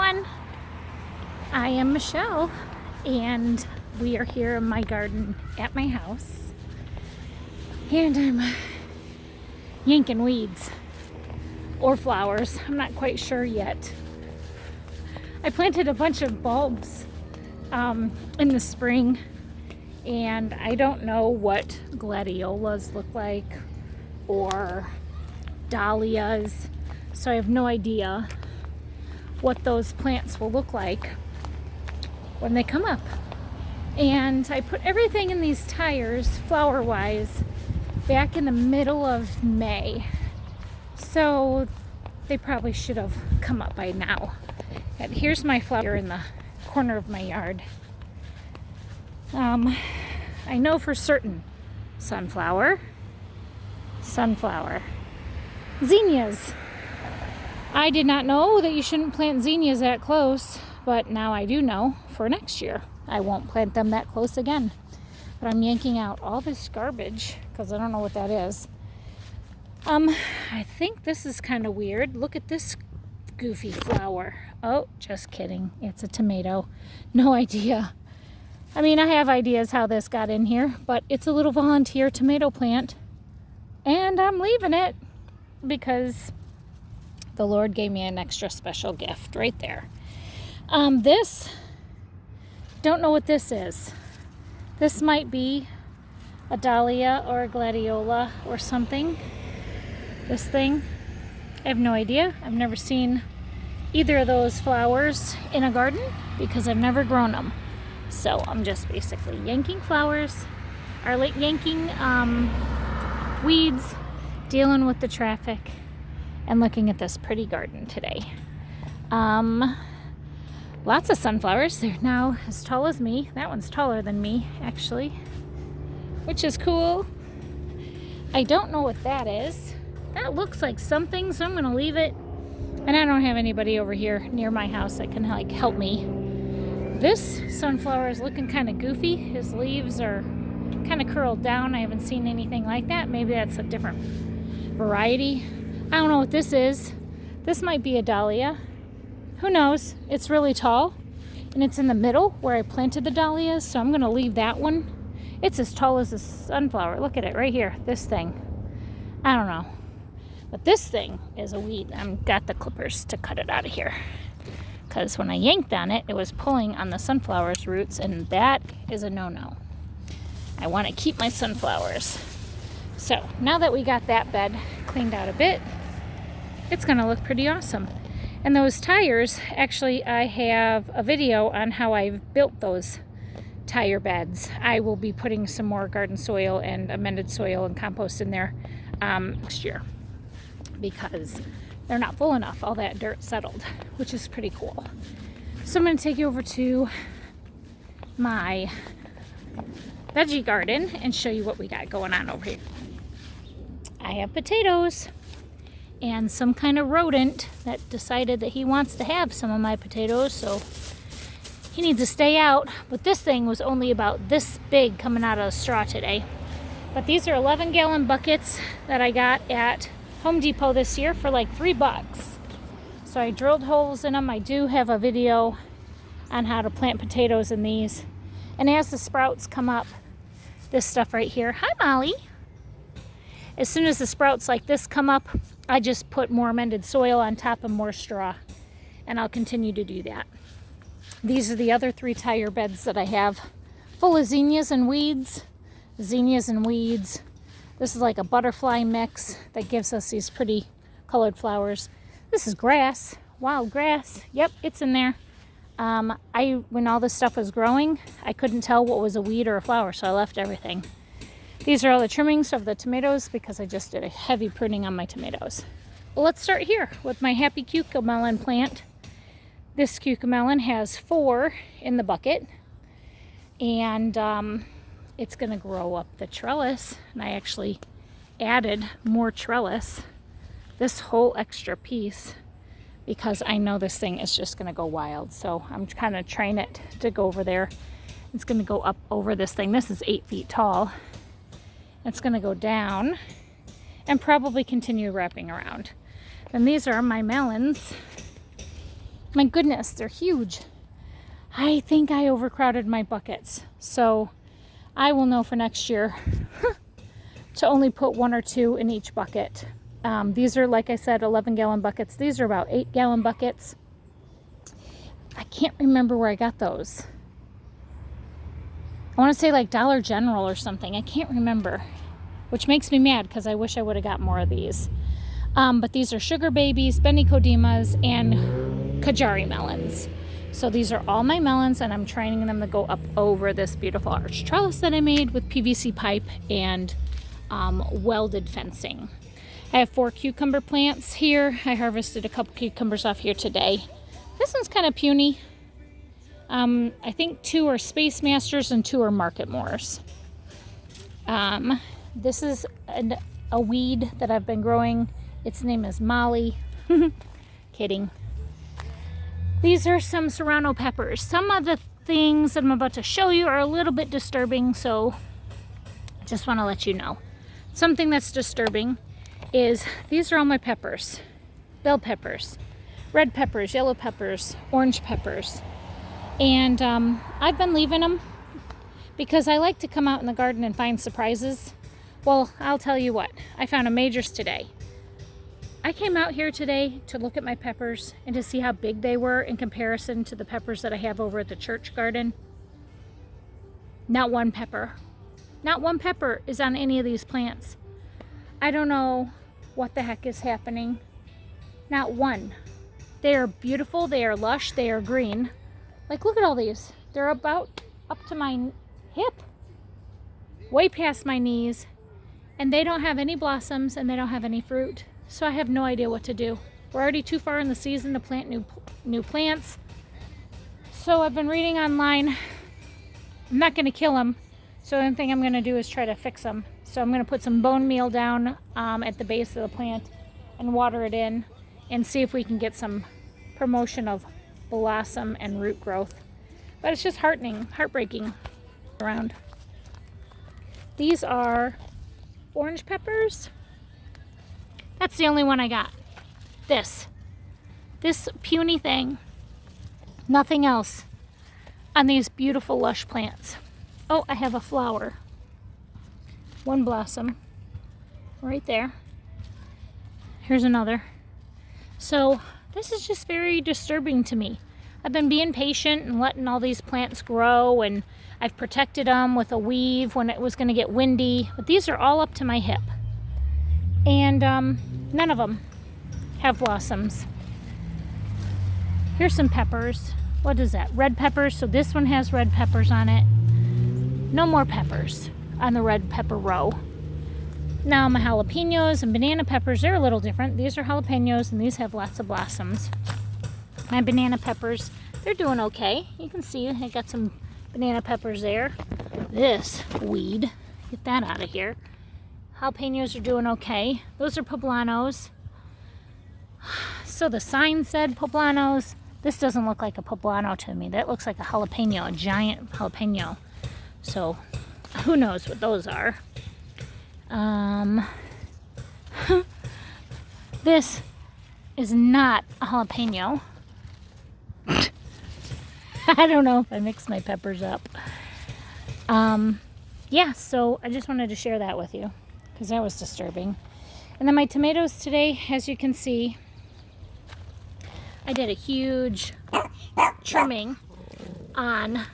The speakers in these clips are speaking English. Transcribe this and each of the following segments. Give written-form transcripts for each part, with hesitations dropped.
everyone. I am Michelle and we are here in my garden at my house and I'm yanking weeds or flowers. I'm not quite sure yet. I planted a bunch of bulbs in the spring and I don't know what gladiolas look like or dahlias, so I have no idea what those plants will look like when they come up. And I put everything in these tires, flower wise, back in the middle of May, so they probably should have come up by now. And here's my flower in the corner of my yard. I know for certain sunflower, zinnias. I did not know that you shouldn't plant zinnias that close, but now I do know for next year. I won't plant them that close again. But I'm yanking out all this garbage because I don't know what that is. I think this is kind of weird. Look at this goofy flower. Oh, just kidding. It's a tomato. No idea. I mean, I have ideas how this got in here, but it's a little volunteer tomato plant. And I'm leaving it because the Lord gave me an extra special gift right there. This, don't know what this is. This might be a dahlia or a gladiola or something. This thing, I have no idea. I've never seen either of those flowers in a garden because I've never grown them. So I'm just basically yanking flowers, or like yanking weeds, dealing with the traffic, and looking at this pretty garden today. Lots of sunflowers. They're now as tall as me. That one's taller than me, actually, which is cool. I don't know what that is. That looks like something, so I'm gonna leave it. And I don't have anybody over here near my house that can like help me. This sunflower is looking kind of goofy. His leaves are kind of curled down. I haven't seen anything like that. Maybe that's a different variety. I don't know what this is. This might be a dahlia. Who knows? It's really tall and it's in the middle where I planted the dahlias, so I'm gonna leave that one. It's as tall as a sunflower. Look at it right here, this thing. I don't know. But this thing is a weed. I've got the clippers to cut it out of here. Because when I yanked on it, it was pulling on the sunflower's roots, and that is a no-no. I want to keep my sunflowers. So now that we got that bed cleaned out a bit, it's going to look pretty awesome. And those tires, actually, I have a video on how I've built those tire beds. I will be putting some more garden soil and amended soil and compost in there next year because they're not full enough. All that dirt settled, which is pretty cool. So I'm going to take you over to my veggie garden and show you what we got going on over here. I have potatoes and some kind of rodent that decided that he wants to have some of my potatoes, so he needs to stay out. But this thing was only about this big coming out of the straw today. But these are 11-gallon buckets that I got at Home Depot this year for like $3. So I drilled holes in them. I do have a video on how to plant potatoes in these. And as the sprouts come up, this stuff right here. Hi, Molly. As soon as the sprouts like this come up, I just put more amended soil on top of more straw. And I'll continue to do that. These are the other 3 tire beds that I have, full of zinnias and weeds. Zinnias and weeds. This is like a butterfly mix that gives us these pretty colored flowers. This is grass, wild grass. Yep, it's in there. When all this stuff was growing, I couldn't tell what was a weed or a flower, so I left everything. These are all the trimmings of the tomatoes because I just did a heavy pruning on my tomatoes. Well, let's start here with my happy cucamelon plant. This cucamelon has 4 in the bucket, and it's going to grow up the trellis, and I actually added more trellis, this whole extra piece, because I know this thing is just going to go wild. So I'm kind of trying it to go over there. It's going to go up over this thing. This is 8 feet tall. It's going to go down and probably continue wrapping around. Then these are my melons. My goodness, they're huge. I think I overcrowded my buckets. So I will know for next year to only put 1 or 2 in each bucket. These are, like I said, 11-gallon buckets. These are about 8-gallon buckets. I can't remember where I got those. I want to say like Dollar General or something. I can't remember, which makes me mad because I wish I would have got more of these. But these are sugar babies, Bendicodemas, and Kajari melons. So these are all my melons, and I'm trying them to go up over this beautiful arch trellis that I made with PVC pipe and welded fencing. I have 4 cucumber plants here. I harvested a couple cucumbers off here today. This one's kind of puny. I think 2 are Space Masters and 2 are Market Moors. This is a weed that I've been growing. Its name is Molly. Kidding. These are some serrano peppers. Some of the things that I'm about to show you are a little bit disturbing, so I just want to let you know. Something that's disturbing is these are all my peppers. Bell peppers, red peppers, yellow peppers, orange peppers. And I've been leaving them because I like to come out in the garden and find surprises. Well, I'll tell you what, I found a majors today. I came out here today to look at my peppers and to see how big they were in comparison to the peppers that I have over at the church garden. Not one pepper is on any of these plants. I don't know what the heck is happening. Not one. They are beautiful, they are lush, they are green. Like, look at all these. They're about up to my hip, way past my knees, and they don't have any blossoms and they don't have any fruit. So I have no idea what to do. We're already too far in the season to plant new plants. So I've been reading online. I'm not going to kill them. So the only thing I'm going to do is try to fix them. So I'm going to put some bone meal down at the base of the plant and water it in and see if we can get some promotion of blossom and root growth. But it's just heartbreaking around. These are orange peppers. That's the only one I got. This puny thing. Nothing else on these beautiful lush plants. Oh, I have a flower. One blossom right there. Here's another. So this is just very disturbing to me. I've been being patient and letting all these plants grow, and I've protected them with a weave when it was going to get windy. But these are all up to my hip. And none of them have blossoms. Here's some peppers. What is that? Red peppers. So this one has red peppers on it. No more peppers on the red pepper row. Now my jalapenos and banana peppers, they're a little different. These are jalapenos and these have lots of blossoms. My banana peppers, they're doing okay. You can see I got some banana peppers there. This weed, get that out of here. Jalapenos are doing okay. Those are poblanos. So the sign said poblanos. This doesn't look like a poblano to me. That looks like a jalapeno, a giant jalapeno. So who knows what those are. This is not a jalapeno. I don't know if I mixed my peppers up. Yeah, so I just wanted to share that with you because that was disturbing. And then my tomatoes today, as you can see, I did a huge trimming on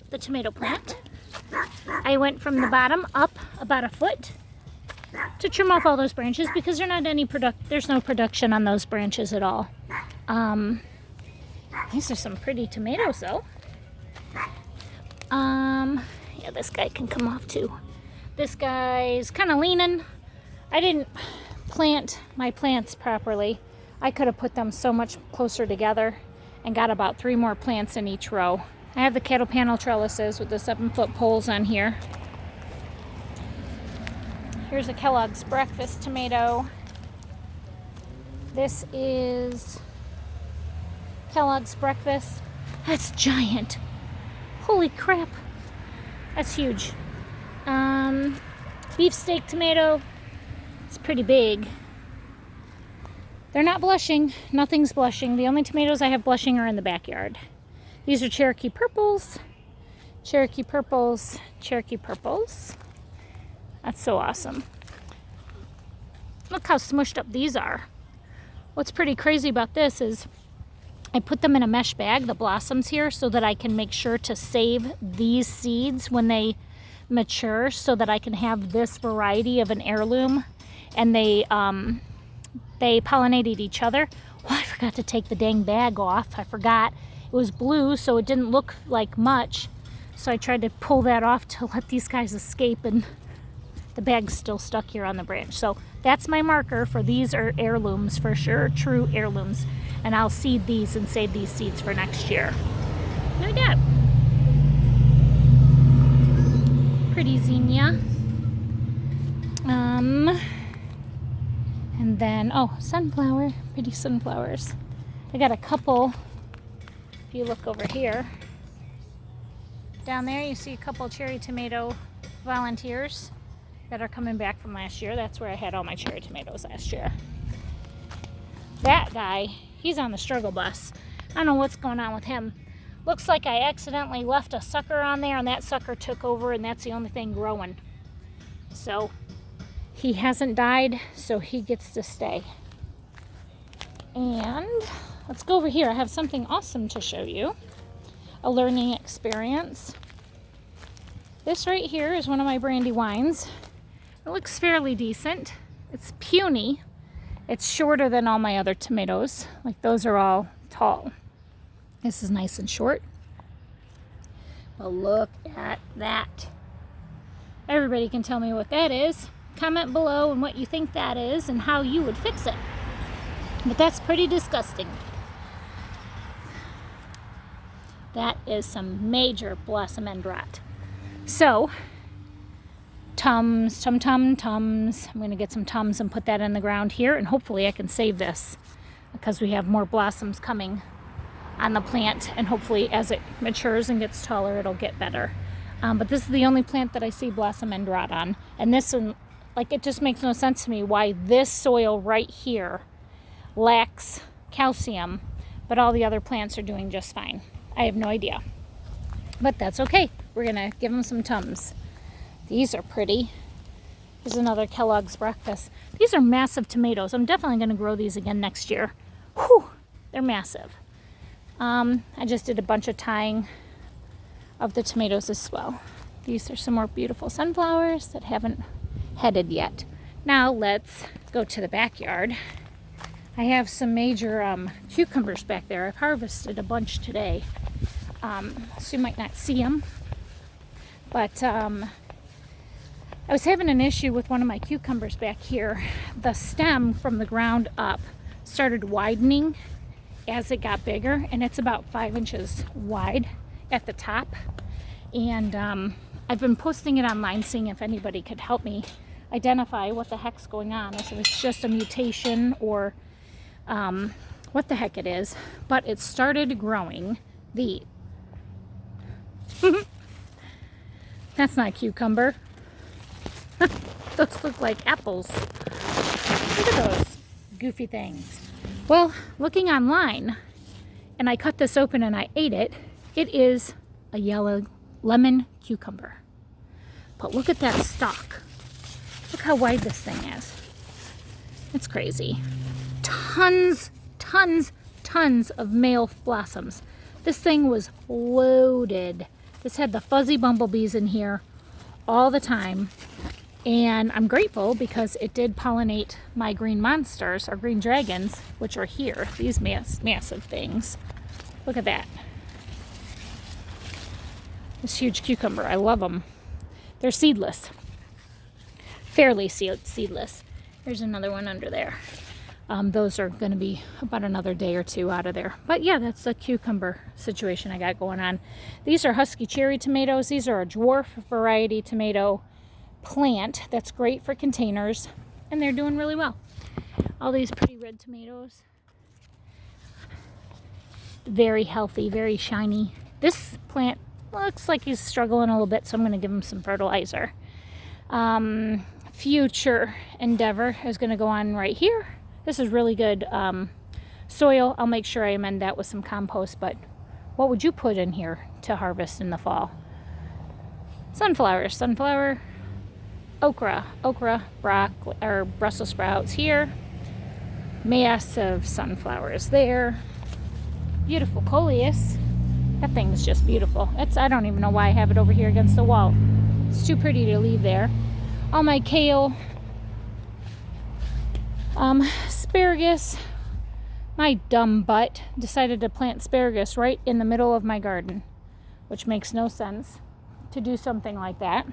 the tomato plant. I went from the bottom up about a foot to trim off all those branches because there's no production on those branches at all. These are some pretty tomatoes though. Yeah, this guy can come off too. This guy's kind of leaning. I didn't plant my plants properly. I could have put them so much closer together and got about 3 more plants in each row. I have the cattle panel trellises with the 7-foot poles on here. Here's a Kellogg's breakfast tomato. This is Kellogg's breakfast. That's giant. Holy crap. That's huge. Beefsteak tomato. It's pretty big. They're not blushing. Nothing's blushing. The only tomatoes I have blushing are in the backyard. These are Cherokee purples. Cherokee purples. Cherokee purples. That's so awesome. Look how smushed up these are. What's pretty crazy about this is I put them in a mesh bag, the blossoms here, so that I can make sure to save these seeds when they mature so that I can have this variety of an heirloom. And they pollinated each other. Well, I forgot to take the dang bag off. I forgot. It was blue, so it didn't look like much. So I tried to pull that off to let these guys escape, and the bag's still stuck here on the branch. So that's my marker for these are heirlooms for sure, true heirlooms. And I'll seed these and save these seeds for next year. Look at that. Pretty zinnia. And then, oh, sunflower. Pretty sunflowers. I got a couple. If you look over here. Down there you see a couple cherry tomato volunteers that are coming back from last year. That's where I had all my cherry tomatoes last year. That guy, he's on the struggle bus. I don't know what's going on with him. Looks like I accidentally left a sucker on there and that sucker took over, and that's the only thing growing. So he hasn't died, so he gets to stay. And let's go over here. I have something awesome to show you. A learning experience. This right here is one of my Brandywines. It looks fairly decent. It's puny. It's shorter than all my other tomatoes. Like those are all tall. This is nice and short. But look at that. Everybody can tell me what that is. Comment below on what you think that is and how you would fix it. But that's pretty disgusting. That is some major blossom end rot. So, Tums. I'm going to get some Tums and put that in the ground here, and hopefully I can save this because we have more blossoms coming on the plant, and hopefully as it matures and gets taller, it'll get better. But this is the only plant that I see blossom end rot on. And this one, like, it just makes no sense to me why this soil right here lacks calcium, but all the other plants are doing just fine. I have no idea. But that's okay. We're going to give them some Tums. These are pretty. Here's another Kellogg's Breakfast. These are massive tomatoes. I'm definitely going to grow these again next year. Whew, they're massive. I just did a bunch of tying of the tomatoes as well. These are some more beautiful sunflowers that haven't headed yet. Now let's go to the backyard. I have some major cucumbers back there. I've harvested a bunch today. So you might not see them. But I was having an issue with one of my cucumbers back here. The stem from the ground up started widening as it got bigger, and it's about 5 inches wide at the top. And I've been posting it online, seeing if anybody could help me identify what the heck's going on, if it's just a mutation or what the heck it is. But it started growing the that's not a cucumber. Those look like apples. Look at those goofy things. Well, looking online, and I cut this open and I ate it, it is a yellow lemon cucumber. But look at that stalk. Look how wide this thing is. It's crazy. Tons of male blossoms. This thing was loaded. This had the fuzzy bumblebees in here all the time. And I'm grateful because it did pollinate my green monsters, or green dragons, which are here. These massive things. Look at that. This huge cucumber. I love them. They're seedless. Fairly seedless. There's another one under there. Those are going to be about another day or two out of there. But yeah, that's the cucumber situation I got going on. These are husky cherry tomatoes. These are a dwarf variety tomato plant that's great for containers, and they're doing really well. All these pretty red tomatoes. Very healthy, very shiny. This plant looks like he's struggling a little bit, so I'm going to give him some fertilizer. Future endeavor is going to go on right here. This is really good soil. I'll make sure I amend that with some compost, but what would you put in here to harvest in the fall? Sunflowers, sunflower, okra, broccoli, or Brussels sprouts here. Massive sunflowers there. Beautiful coleus. That thing's just beautiful. I don't even know why I have it over here against the wall. It's too pretty to leave there. All my kale. Asparagus. My dumb butt decided to plant asparagus right in the middle of my garden, which makes no sense to do something like that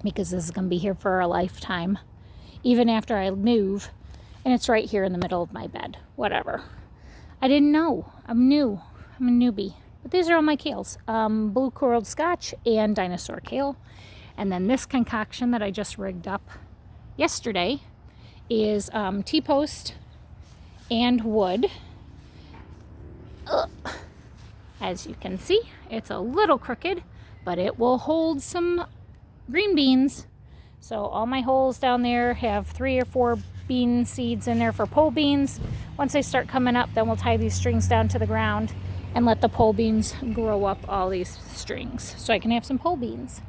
because this is going to be here for a lifetime, even after I move, and it's right here in the middle of my bed. Whatever. I didn't know. I'm new. I'm a newbie. But these are all my kales. Blue curled scotch and dinosaur kale. And then this concoction that I just rigged up yesterday is T-post and wood. Ugh. As you can see, it's a little crooked, but it will hold some green beans. So all my holes down there have 3 or 4 bean seeds in there for pole beans. Once they start coming up, then we'll tie these strings down to the ground and let the pole beans grow up all these strings so I can have some pole beans.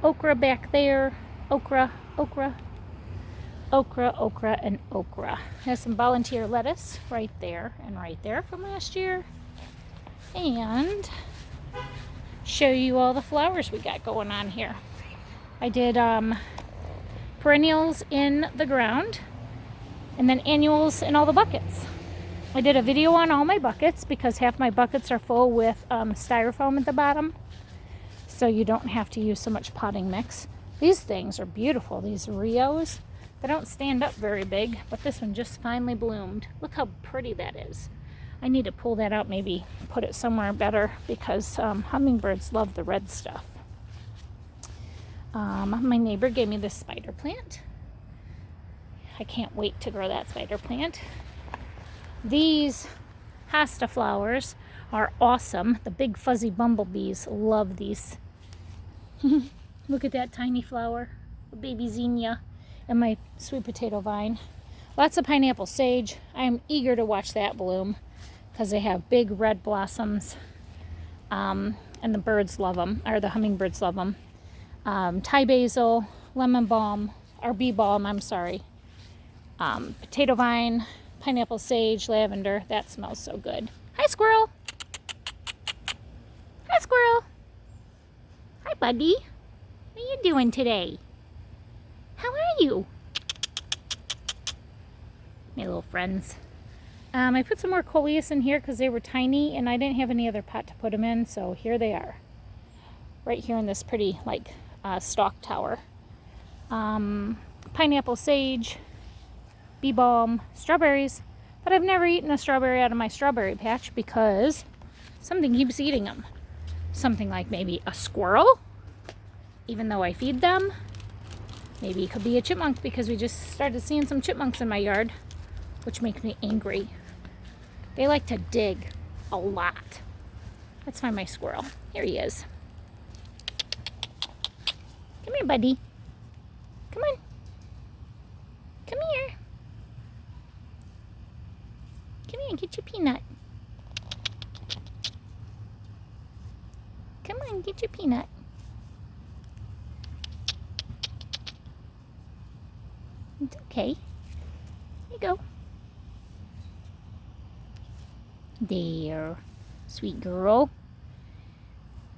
Okra back there. Okra, and okra. There's some volunteer lettuce right there and right there from last year. And show you all the flowers we got going on here. I did perennials in the ground and then annuals in all the buckets. I did a video on all my buckets because half my buckets are full with styrofoam at the bottom, so you don't have to use so much potting mix. These things are beautiful, these Rios. They don't stand up very big, but this one just finally bloomed. Look how pretty that is. I need to pull that out, maybe put it somewhere better because hummingbirds love the red stuff. My neighbor gave me this spider plant. I can't wait to grow that spider plant. These hosta flowers are awesome. The big fuzzy bumblebees love these. Look at that tiny flower, a baby zinnia, and my sweet potato vine. Lots of pineapple sage. I am eager to watch that bloom because they have big red blossoms, and the birds love them, or the hummingbirds love them. Thai basil, lemon balm, or bee balm, I'm sorry. Potato vine, pineapple sage, lavender. That smells so good. Hi, squirrel. Hi, squirrel. Hi, buddy. What are you doing today? How are you? My little friends. I put some more coleus in here because they were tiny and I didn't have any other pot to put them in, so here they are. Right here in this pretty, stalk tower. Pineapple sage, bee balm, strawberries. But I've never eaten a strawberry out of my strawberry patch because something keeps eating them. Something like maybe a squirrel, even though I feed them. Maybe it could be a chipmunk because we just started seeing some chipmunks in my yard, which makes me angry. They like to dig a lot. Let's find my squirrel. Here he is. Come here, buddy. Come on. Come here. Come here and get your peanut. Come on, get your peanut. It's okay. Here you go. There. Sweet girl.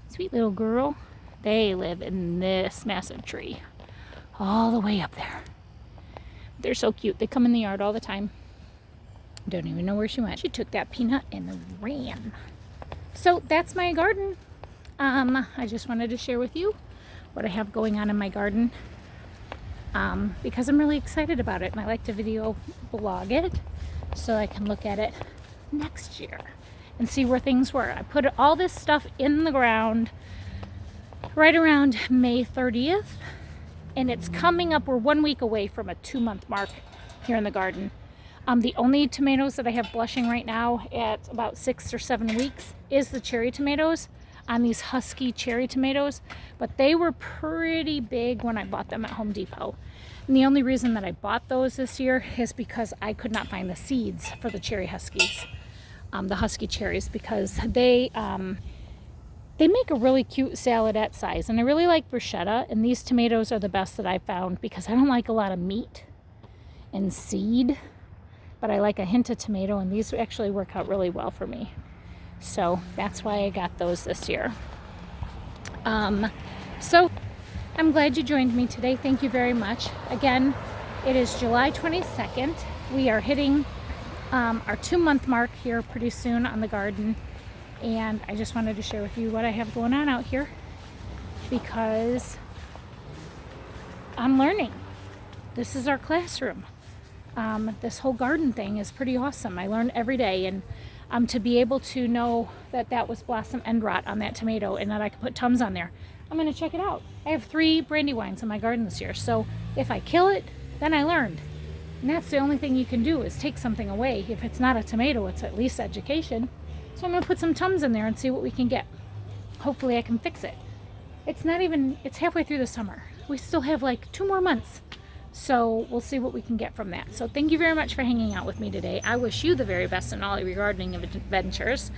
Sweet little girl. They live in this massive tree. All the way up there. They're so cute. They come in the yard all the time. Don't even know where she went. She took that peanut and ran. So that's my garden. I just wanted to share with you what I have going on in my garden. Because I'm really excited about it and I like to video blog it so I can look at it next year and see where things were. I put all this stuff in the ground right around May 30th and it's coming up. We're 1 week away from a 2-month mark here in the garden. The only tomatoes that I have blushing right now at about 6 or 7 weeks is the cherry tomatoes on these husky cherry tomatoes, but they were pretty big when I bought them at Home Depot. And the only reason that I bought those this year is because I could not find the seeds for the cherry huskies, the husky cherries, because they make a really cute saladette size. And I really like bruschetta, and these tomatoes are the best that I found because I don't like a lot of meat and seed, but I like a hint of tomato, and these actually work out really well for me. So that's why I got those this year. So I'm glad you joined me today. Thank you very much. Again, it is July 22nd. We are hitting our 2-month mark here pretty soon on the garden. And I just wanted to share with you what I have going on out here because I'm learning. This is our classroom. This whole garden thing is pretty awesome. I learn every day, and to be able to know that that was blossom end rot on that tomato and that I could put Tums on there, I'm going to check it out. I have 3 Brandywines in my garden this year, so if I kill it, then I learned. And that's the only thing you can do is take something away. If it's not a tomato, it's at least education. So I'm going to put some Tums in there and see what we can get. Hopefully I can fix it. It's halfway through the summer. We still have like 2 more months. So we'll see what we can get from that. So thank you very much for hanging out with me today. I wish you the very best in all your gardening adventures.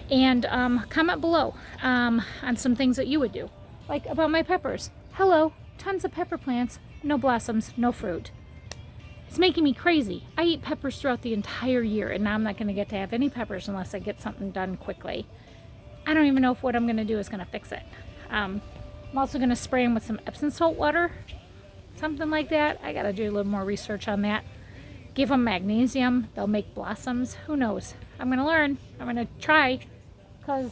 And comment below on some things that you would do. Like about my peppers. Hello, tons of pepper plants, no blossoms, no fruit. It's making me crazy. I eat peppers throughout the entire year, and now I'm not going to get to have any peppers unless I get something done quickly. I don't even know if what I'm going to do is going to fix it. I'm also going to spray them with some Epsom salt water, something like that. I got to do a little more research on that. Give them magnesium. They'll make blossoms. Who knows? I'm going to learn. I'm going to try because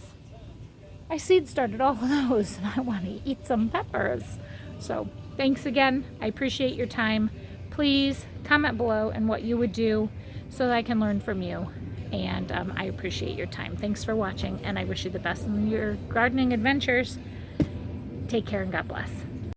I seed started all of those, and I want to eat some peppers. So thanks again. I appreciate your time. Please comment below and what you would do so that I can learn from you. And I appreciate your time. Thanks for watching, and I wish you the best in your gardening adventures. Take care and God bless.